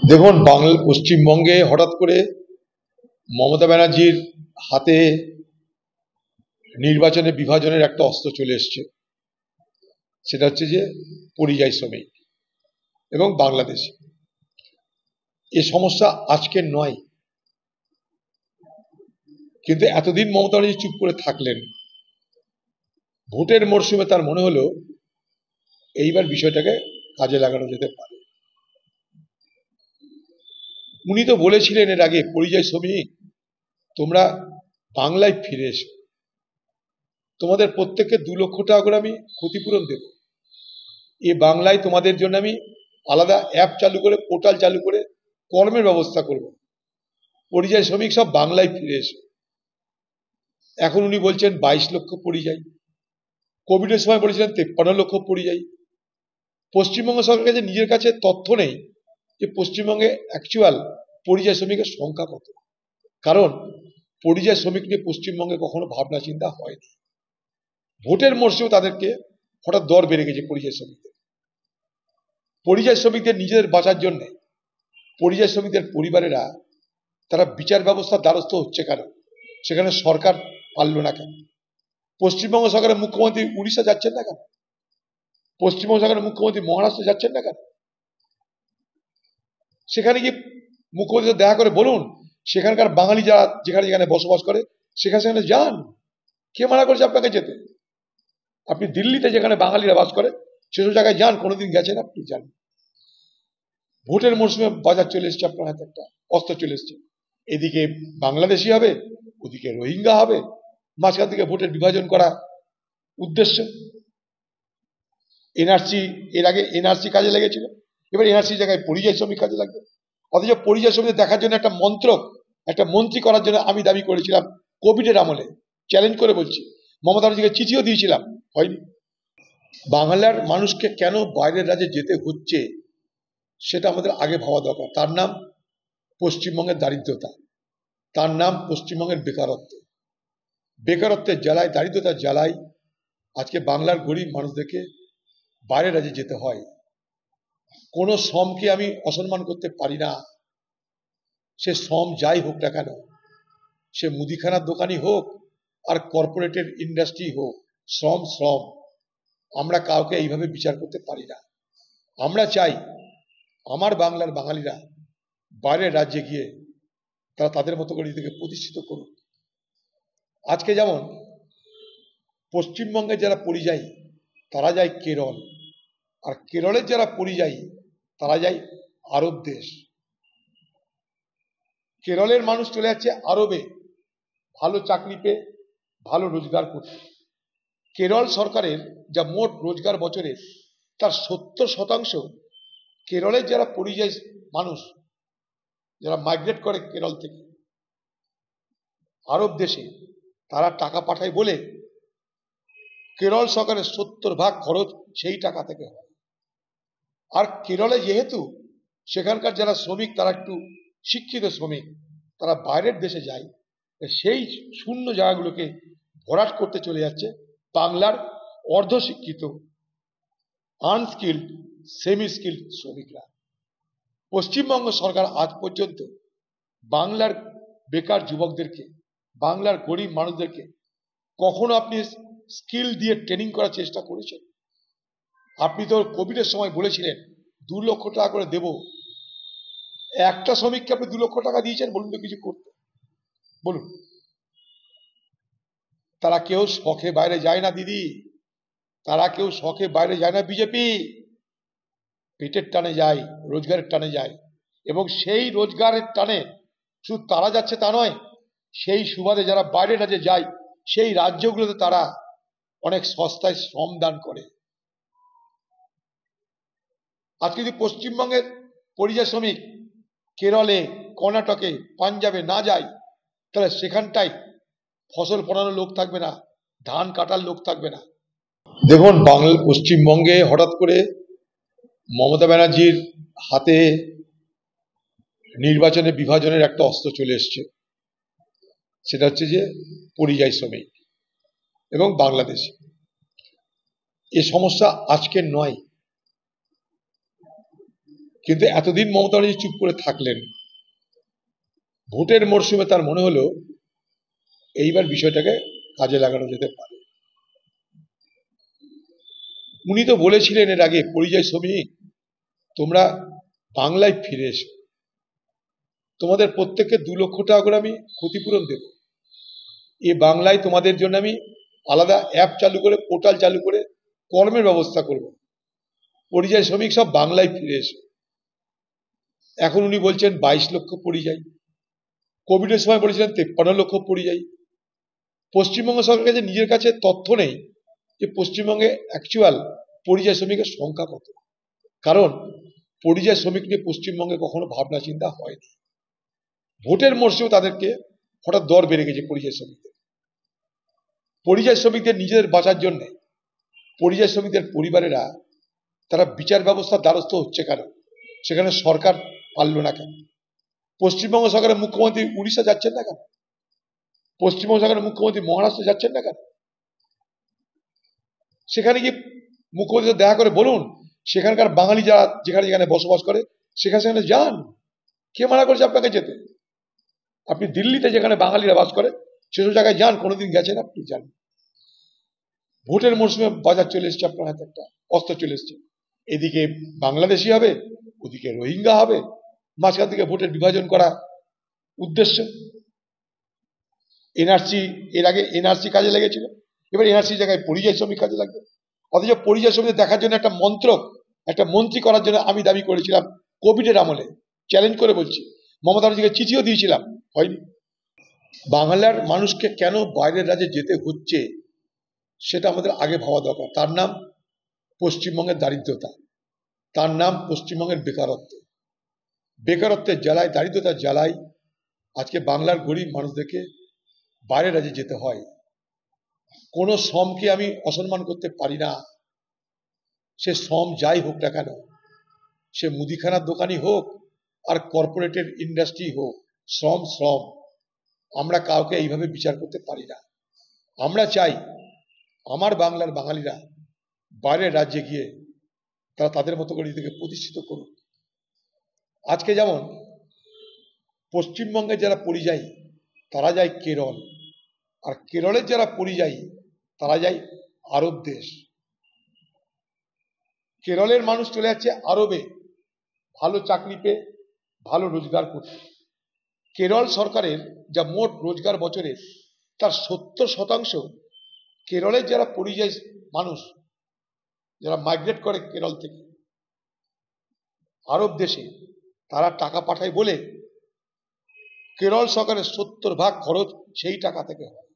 দেখুন পশ্চিমবঙ্গে হঠাৎ করে মমতা ব্যানার্জির হাতে নির্বাচনে বিভাজনের একটা অস্ত্র চলে এসছে। সেটা হচ্ছে যে পরিযায়ী শ্রমিক এবং বাংলাদেশ। এ সমস্যা আজকের নয়, কিন্তু এতদিন মমতা ব্যানার্জি চুপ করে থাকলেন। ভোটের মরশুমে তার মনে হলো এইবার বিষয়টাকে কাজে লাগানো যেতে পারে। উনি তো বলেছিলেন এর আগে, পরিযায়ী শ্রমিক তোমরা বাংলায় ফিরে এসো, তোমাদের প্রত্যেককে 2 লক্ষ টাকা করে আমি ক্ষতিপূরণ দেব। এ বাংলায় তোমাদের জন্য আমি আলাদা অ্যাপ চালু করে, পোর্টাল চালু করে কর্মের ব্যবস্থা করব। পরিযায়ী শ্রমিক সব বাংলায় ফিরে এসো। এখন উনি বলছেন 22 লক্ষ পরিযায়ী। কোভিডের সময় বলেছিলেন 53 লক্ষ পরিযায়ী। পশ্চিমবঙ্গ সরকারের কাছে নিজের কাছে তথ্য নেই যে পশ্চিমবঙ্গে অ্যাকচুয়াল পরিযায়ী শ্রমিকের সংখ্যা কত। কারণ পরিযায়ী শ্রমিক নিয়ে পশ্চিমবঙ্গে কখনো ভাবনা চিন্তা হয়নি। ভোটের মরশুমে তাদেরকে হঠাৎ দর বেড়ে গেছে পরিযায়ী শ্রমিকদের। পরিযায়ী শ্রমিকদের নিজেদের বাঁচার জন্য পরিযায়ী শ্রমিকদের পরিবারেরা তারা বিচার ব্যবস্থার দ্বারস্থ হচ্ছে কেন? সেখানে সরকার পারল না কেন? পশ্চিমবঙ্গ সরকারের মুখ্যমন্ত্রী উড়িষ্যা যাচ্ছেন না কেন? পশ্চিমবঙ্গ সরকারের মুখ্যমন্ত্রী মহারাষ্ট্র যাচ্ছেন না কেন? সেখানে গিয়ে মুখ্যমন্ত্রী দেখা করে বলুন, সেখানকার বাঙালি যারা যেখানে যেখানে বসবাস করে সেখানে সেখানে যান। কে মানা করেছে আপনাকে যেতে? আপনি দিল্লিতে যেখানে বাঙালিরা বাস করে সেসব জায়গায় যান। কোনোদিন গেছেন? আপনি যান। ভোটের মরশুমে বাজার চলে এসছে, আপনার হাতে একটা অস্ত্র চলে এসছে। এদিকে বাংলাদেশি হবে, ওদিকে রোহিঙ্গা হবে, মাঝখান থেকে ভোটের বিভাজন করা উদ্দেশ্য। এনআরসি, এর আগে এনআরসি কাজে লেগেছিল, এবার এনআরসি জায়গায় পরিযায়ী শ্রমিক কাজে লাগবে। অথচ পরিযায়ী শ্রমিক দেখার জন্য একটা মন্ত্রক, একটা মন্ত্রী করার জন্য আমি দাবি করেছিলাম কোভিডের আমলে, চ্যালেঞ্জ করে বলছি। মমতা ব্যানার্জিকে চিঠিও দিয়েছিলাম, হয়নি। বাংলার মানুষকে কেন বাইরের রাজ্যে যেতে হচ্ছে সেটা আমাদের আগে ভাবা দরকার। তার নাম পশ্চিমবঙ্গের দারিদ্রতা, তার নাম পশ্চিমবঙ্গের বেকারত্ব। বেকারত্বের জ্বালায়, দারিদ্রতার জ্বালায় আজকে বাংলার গরিব মানুষদেরকে বাইরের রাজ্যে যেতে হয়। কোনো শ্রমকে আমি অসম্মান করতে পারি না। সে শ্রম যাই হোক না কেন, সে মুদিখানার দোকানই হোক আর কর্পোরেটের ইন্ডাস্ট্রি হোক, শ্রম শ্রম। আমরা কাউকে এইভাবে বিচার করতে পারি না। আমরা চাই আমার বাংলার বাঙালিরা বাইরের রাজ্যে গিয়ে তারা তাদের মতো করে নিজেদেরকে প্রতিষ্ঠিত করুক। আজকে যেমন পশ্চিমবঙ্গের যারা পরিযায়ী তারা যায় কেরল, আর কেরলের যারা পরিযায়ী তারা যায় আরব দেশ। কেরলের মানুষ চলে যাচ্ছে আরবে ভালো চাকরি পেয়ে, ভালো রোজগার করতে। কেরল সরকারের যা মোট রোজগার বছরে তার 70% কেরলের যারা পরিযায়ী মানুষ, যারা মাইগ্রেট করে কেরল থেকে আরব দেশে, তারা টাকা পাঠায় বলে কেরল সরকারের 70% খরচ সেই টাকা থেকে হয়। আর কেরলে যেহেতু সেখানকার যারা শ্রমিক তারা একটু শিক্ষিত শ্রমিক, তারা বাইরের দেশে যায়, সেই শূন্য জায়গাগুলোকে ভরাট করতে চলে যাচ্ছে বাংলার অর্ধশিক্ষিত, আনস্কিল্ড, সেমি স্কিল্ড শ্রমিকরা। পশ্চিমবঙ্গ সরকার আজ পর্যন্ত বাংলার বেকার যুবকদেরকে, বাংলার গরিব মানুষদেরকে কখনো আপনি স্কিল দিয়ে ট্রেনিং করার চেষ্টা করেছেন? আপনি তো কোভিডের সময় বলেছিলেন 2 লক্ষ টাকা করে দেব। একটা শ্রমিককে আপনি 2 লক্ষ টাকা দিয়েছেন? বলুন তো কিছু করতে, বলুন। তারা কেউ শখে বাইরে যায় না দিদি, তারা কেউ শখে বাইরে যায় না। বিজেপি পেটের টানে যায়, রোজগারের টানে যায়, এবং সেই রোজগারের টানে শুধু তারা যাচ্ছে তা নয়, সেই সুবাদে যারা বাইরে রাজ্যে যায় সেই রাজ্যগুলোতে তারা অনেক সস্তায় শ্রম দান করে। আজকে যদি পশ্চিমবঙ্গের পরিযায়ী শ্রমিক কেরলে, কর্ণাটকে, পাঞ্জাবে না যায়, তাহলে সেখানটায় ফসল ফলানোর লোক থাকবে না, ধান কাটার লোক থাকবে না। দেখুন পশ্চিমবঙ্গে হঠাৎ করে মমতা ব্যানার্জির হাতে নির্বাচনে বিভাজনের একটা অস্ত্র চলে এসছে। সেটা হচ্ছে যে পরিযায়ী শ্রমিক এবং বাংলাদেশ। এ সমস্যা আজকের নয়, কিন্তু এতদিন মমতা ব্যানার্জি চুপ করে থাকলেন। ভোটের মরশুমে তার মনে হলো এইবার বিষয়টাকে কাজে লাগানো যেতে পারে। উনি তো বলেছিলেন এর আগে, পরিযায়ী শ্রমিক তোমরা বাংলায় ফিরে এসো, তোমাদের প্রত্যেককে 2 লক্ষ টাকা করে আমি ক্ষতিপূরণ দেব। এই বাংলায় তোমাদের জন্য আমি আলাদা অ্যাপ চালু করে, পোর্টাল চালু করে কর্মের ব্যবস্থা করব। পরিযায়ী শ্রমিক সব বাংলায় ফিরে এসো। এখন উনি বলছেন 22 লক্ষ পরিযায়ী। কোভিডের সময় বলেছিলেন 53 লক্ষ পরিযায়ী। পশ্চিমবঙ্গ সরকারের কাছে নিজের কাছে তথ্য নেই যে পশ্চিমবঙ্গে অ্যাকচুয়াল পরিযায়ী শ্রমিকের সংখ্যা কত। কারণ পরিযায়ী শ্রমিক নিয়ে পশ্চিমবঙ্গে কখনো ভাবনা চিন্তা হয়নি। ভোটের মরশুমে তাদেরকে হঠাৎ দর বেড়ে গেছে পরিযায়ী শ্রমিকদের। পরিযায়ী শ্রমিকদের নিজেদের বাঁচার জন্য পরিযায়ী শ্রমিকদের পরিবারেরা তারা বিচার ব্যবস্থার দ্বারস্থ হচ্ছে কেন? সেখানে সরকার পারল না কেন? পশ্চিমবঙ্গ সরকারের মুখ্যমন্ত্রী উড়িষ্যা যাচ্ছেন না কেন? পশ্চিমবঙ্গ সরকারের মুখ্যমন্ত্রী মহারাষ্ট্র যাচ্ছেন না কেন? সেখানে গিয়ে মুখ্যমন্ত্রী দেখা করে বলুন, সেখানকার বাঙালি যারা যেখানে যেখানে বসবাস করে সেখানে সেখানে যান। কে মানা করছে আপনাকে যেতে? আপনি দিল্লিতে যেখানে বাঙালিরা বাস করে সেসব জায়গায় যান, কোনোদিন গেছেন আপনি? যান। ভোটের মরশুমে বাজার চলে এসছে, আপনার হাতে একটা অস্ত্র চলে এসছে। এদিকে বাংলাদেশি হবে, ওদিকে রোহিঙ্গা হবে, মাঝখান থেকে ভোটের বিভাজন করা উদ্দেশ্য। এনআরসি, এর আগে এনআরসি কাজে লেগেছিল, এবার এনআরসি জায়গায় পরিযায়ী শ্রমিক কাজে লাগবে। অথচ পরিযায়ী শ্রমিকদের দেখার জন্য একটা মন্ত্রক, একটা মন্ত্রী করার জন্য আমি দাবি করেছিলাম কোভিডের আমলে, চ্যালেঞ্জ করে বলছি। মমতা ব্যানার্জিকে চিঠিও দিয়েছিলাম, হয়নি। বাংলার মানুষকে কেন বাইরের রাজ্যে যেতে হচ্ছে সেটা আমাদের আগে ভাবা দরকার। তার নাম পশ্চিমবঙ্গের দারিদ্রতা, তার নাম পশ্চিমবঙ্গের বেকারত্ব। বেকারত্বের জ্বালায়, দারিদ্রতার জ্বালায় আজকে বাংলার গরিব মানুষদেরকে বাইরের রাজ্যে যেতে হয়। কোনো শ্রমকে আমি অসম্মান করতে পারি না। সে শ্রম যাই হোক না কেন, সে মুদিখানার দোকানই হোক আর কর্পোরেটের ইন্ডাস্ট্রি হোক, শ্রম শ্রম। আমরা কাউকে এইভাবে বিচার করতে পারি না। আমরা চাই আমার বাংলার বাঙালিরা বাইরের রাজ্যে গিয়ে তারা তাদের মতো করে নিজেকে প্রতিষ্ঠিত করুক। আজকে যেমন পশ্চিমবঙ্গের যারা পরিযায়ী তারা যায় কেরল, আর কেরলের যারা পরিযায়ী তারা যায় আরব দেশ। কেরলের মানুষ চলে যাচ্ছে আরবে ভালো চাকরি পেয়ে, ভালো রোজগার করতে। কেরল সরকারের যা মোট রোজগার বছরে তার 70% কেরলের যারা পরিযায়ী মানুষ, যারা মাইগ্রেট করে কেরল থেকে আরব দেশে, তারা টাকা পাঠায় বলে কেরল সরকারের 70% খরচ সেই টাকা থেকে হয়।